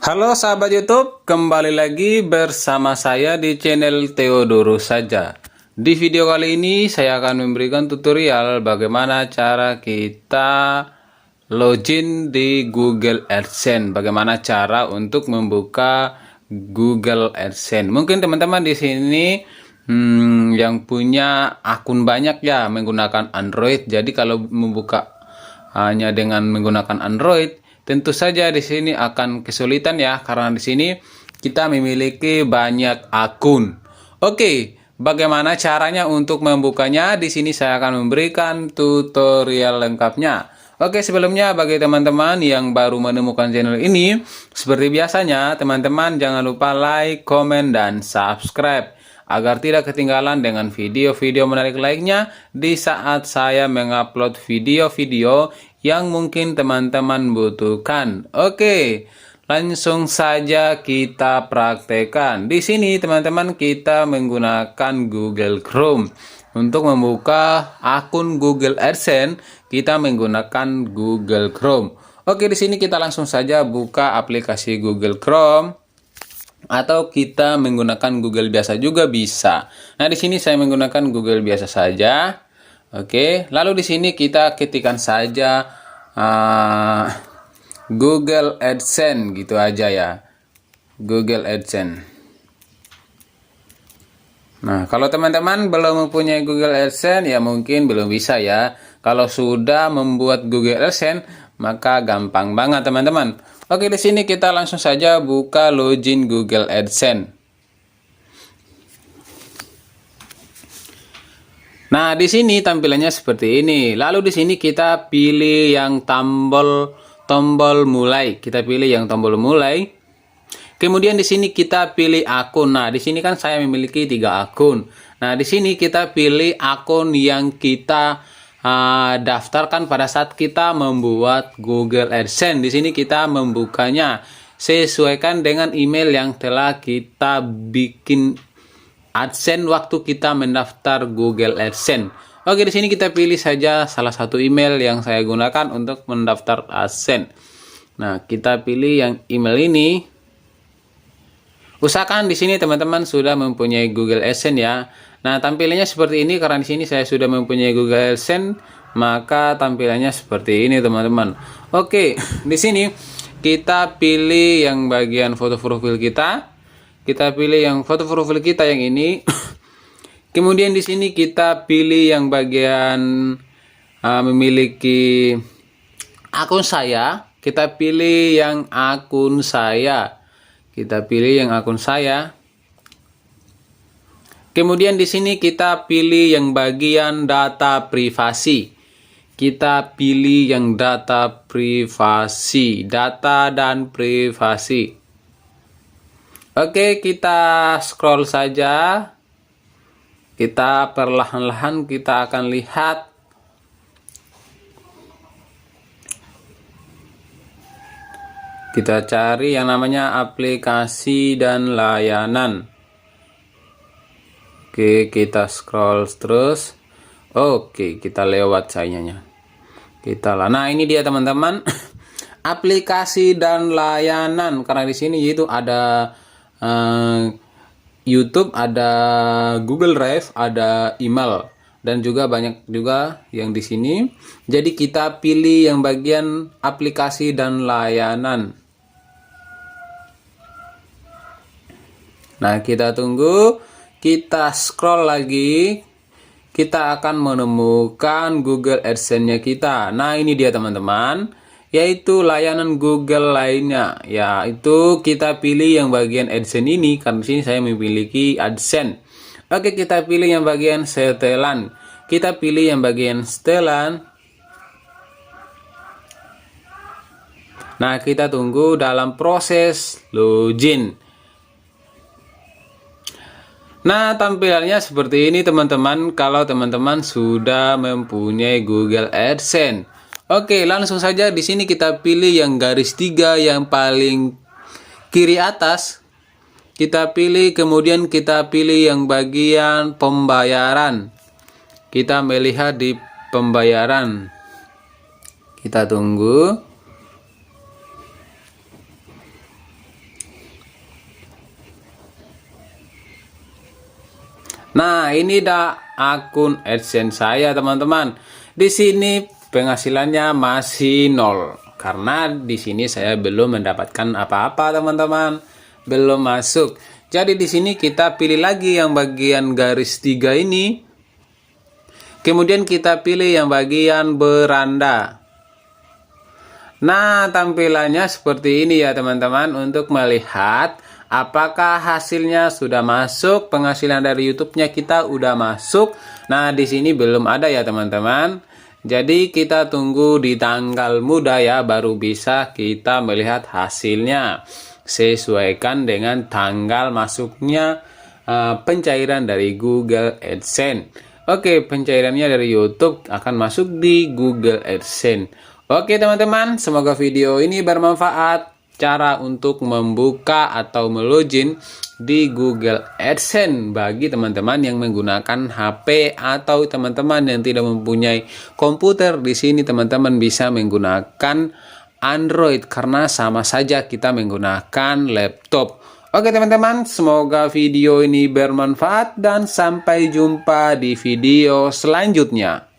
Halo sahabat YouTube, kembali lagi bersama saya di channel Theodorus saja. Di video kali ini saya akan memberikan tutorial bagaimana cara kita login di Google AdSense. Bagaimana cara untuk membuka Google AdSense. Mungkin teman-teman di sini yang punya akun banyak ya menggunakan Android. Jadi kalau membuka hanya dengan menggunakan Android, tentu saja di sini akan kesulitan ya, karena di sini kita memiliki banyak akun. Oke, bagaimana caranya untuk membukanya? Di sini saya akan memberikan tutorial lengkapnya. Oke, sebelumnya bagi teman-teman yang baru menemukan channel ini, seperti biasanya teman-teman jangan lupa like, komen, dan subscribe agar tidak ketinggalan dengan video-video menarik lainnya di saat saya mengupload video-video yang mungkin teman-teman butuhkan. Oke, langsung saja kita praktekkan. Di sini teman-teman kita menggunakan Google Chrome. Untuk membuka akun Google AdSense, kita menggunakan Google Chrome. Oke, di sini kita langsung saja buka aplikasi Google Chrome. Atau kita menggunakan Google biasa juga bisa. Nah, di sini saya menggunakan Google biasa saja. Oke, lalu di sini kita ketikkan saja Google AdSense gitu aja ya. Google AdSense. Nah, kalau teman-teman belum mempunyai Google AdSense ya mungkin belum bisa ya. Kalau sudah membuat Google AdSense maka gampang banget teman-teman. Oke, di sini kita langsung saja buka login Google AdSense. Nah, di sini tampilannya seperti ini. Lalu di sini kita pilih yang tombol mulai. Kita pilih yang tombol mulai. Kemudian di sini kita pilih akun. Nah, di sini kan saya memiliki 3 akun. Nah, di sini kita pilih akun yang kita daftarkan pada saat kita membuat Google AdSense. Di sini kita membukanya sesuaikan dengan email yang telah kita bikin AdSense waktu kita mendaftar Google AdSense. Oke, di sini kita pilih saja salah satu email yang saya gunakan untuk mendaftar AdSense. Nah, kita pilih yang email ini. Usahakan di sini teman-teman sudah mempunyai Google AdSense ya. Nah, tampilannya seperti ini karena di sini saya sudah mempunyai Google AdSense, maka tampilannya seperti ini teman-teman. Oke, di sini kita pilih yang bagian foto profil kita. Kita pilih yang foto profil kita yang ini. Kemudian di sini kita pilih yang bagian memiliki akun saya. Kita pilih yang akun saya. Kita pilih yang akun saya. Kemudian di sini kita pilih yang bagian data privasi. Kita pilih yang data privasi, data dan privasi. Oke, kita scroll saja. Kita perlahan-lahan kita akan lihat. Kita cari yang namanya aplikasi dan layanan. Oke, kita scroll terus. Oke, kita lewat sayanya. Nah, ini dia teman-teman. Aplikasi dan layanan. Karena di sini yaitu ada YouTube, ada Google Drive, ada email, dan juga banyak juga yang di sini. Jadi kita pilih yang bagian aplikasi dan layanan. Nah, kita tunggu. Kita scroll lagi, kita akan menemukan Google AdSense-nya kita. Nah, ini dia teman-teman, yaitu layanan Google lainnya. Yaitu kita pilih yang bagian AdSense ini, karena di sini saya memiliki AdSense. Oke, kita pilih yang bagian setelan. Kita pilih yang bagian setelan. Nah, kita tunggu dalam proses login. Nah, tampilannya seperti ini teman-teman kalau teman-teman sudah mempunyai Google AdSense. Oke, langsung saja di sini kita pilih yang garis 3 yang paling kiri atas. Kita pilih, kemudian kita pilih yang bagian pembayaran. Kita melihat di pembayaran. Kita tunggu. Nah, ini dah akun AdSense saya, teman-teman. Di sini penghasilannya masih nol karena di sini saya belum mendapatkan apa-apa, teman-teman. Belum masuk. Jadi di sini kita pilih lagi yang bagian garis 3 ini. Kemudian kita pilih yang bagian beranda. Nah, tampilannya seperti ini ya, teman-teman. Untuk melihat apakah hasilnya sudah masuk, penghasilan dari YouTube-nya kita udah masuk. Nah, di sini belum ada ya, teman-teman. Jadi kita tunggu di tanggal muda ya, baru bisa kita melihat hasilnya. Sesuaikan dengan tanggal masuknya pencairan dari Google AdSense. Oke, pencairannya dari YouTube akan masuk di Google AdSense. Oke teman-teman, semoga video ini bermanfaat. Cara untuk membuka atau melogin di Google AdSense bagi teman-teman yang menggunakan HP atau teman-teman yang tidak mempunyai komputer. Di sini teman-teman bisa menggunakan Android karena sama saja kita menggunakan laptop. Oke teman-teman, semoga video ini bermanfaat dan sampai jumpa di video selanjutnya.